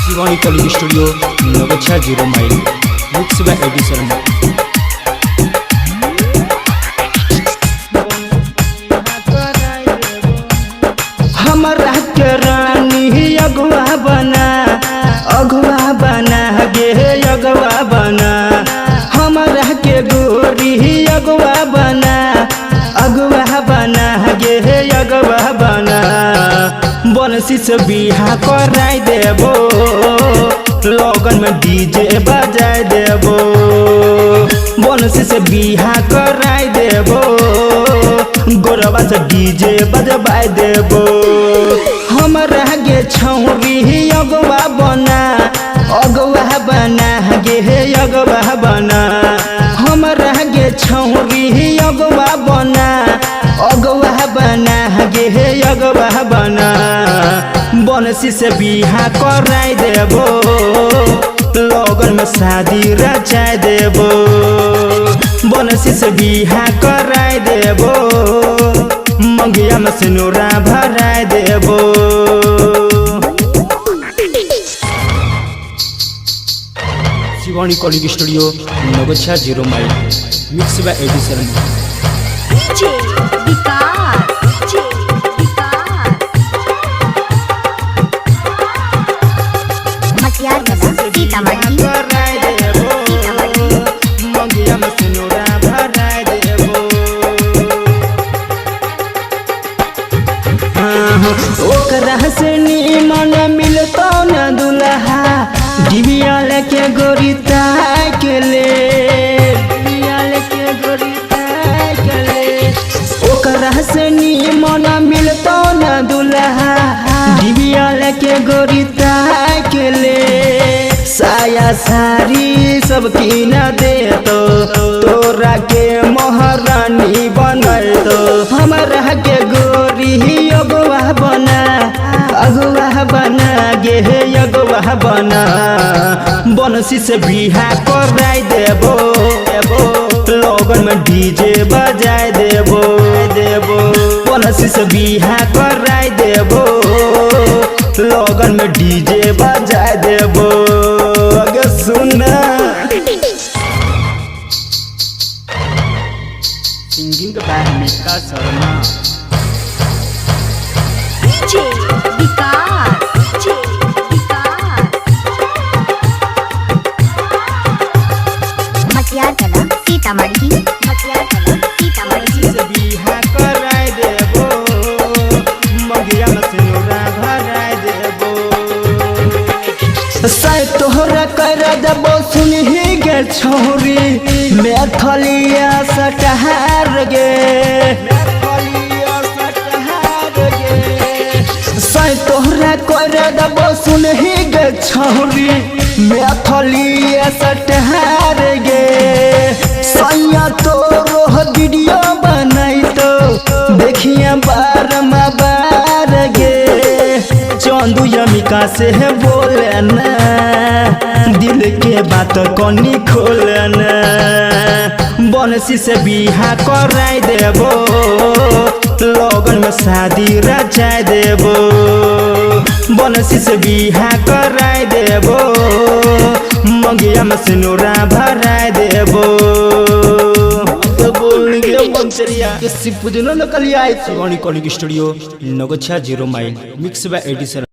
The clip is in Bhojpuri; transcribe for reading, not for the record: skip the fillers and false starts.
शिवानी कॉलिंग स्टूडियो नगछा 0 माइल मिक्स बाय एडी शर्मा। हमरा के रानी अगुआ बना गे अगुआ बना। हमरा के गोरी अगुआ बना गे अगुआ बना। बनसी से बिहा कराई देबो, लगन में डीजे बजाई देबो। बनसी से बिहा कराई देबो, गोरबा से डीजे बजबाई देबो। हमरा गे छौरी अगुआ बना गे अगुआ बना। हमरा गे छौरी अगुआ बना गे अगुआ बना। बनसी से बिहा कराई देबो, लगन में शादी रचाई देबो। बनसी से बिहा कराई देबो, मंगिया में सिनुरा भराई देबो। शिवानी कॉलिंग स्टूडियो नगछा 0 माइल मिक्स बाय एडी शर्मा। ओकरा से निमन मिलतो न दुल्हा, डिबिया लेके गोरी के ले। ओकरा से निमन मिलतो न दुल्हा, डिबिया लेके गोरी के ले। साया साड़ी सब कीन देतो, तोरा के महारानी बनैतो। हमरा के गोरी अगुआ बना गे अगुआ बना। बनसी से बिहा कराई देबो, लगन में डीजे बजाई देबो। बनसी से बिहा कराई देबो, लगन में डीजे बजाई देबो। अगे सुना सिंगिंग बाय मिका शर्मा। तोहरा कर देबो सुनही गे छौरी, मैथलिया सटहार गे। तोहरा कर देबो सुनही गे छौरी, मैथलिया सटहार गे। सैया तोरो वीडियो बनैतो, देखिए बार गे। चंदू यमिका से बोलना, दिल के बात कनी खोलना। बनसी से बिहा कराई देबो, लगन में शादी रचाई देबो। बनसी से बिहा कराई देबो, मंगिया में सिनुरा भराई देबो। बोल गे मंचरिया के सिपुदिनो नकलिया। शिवानी कॉलिंग स्टूडियो नगछा 0 माइल मिक्स बाय एडी शर्मा।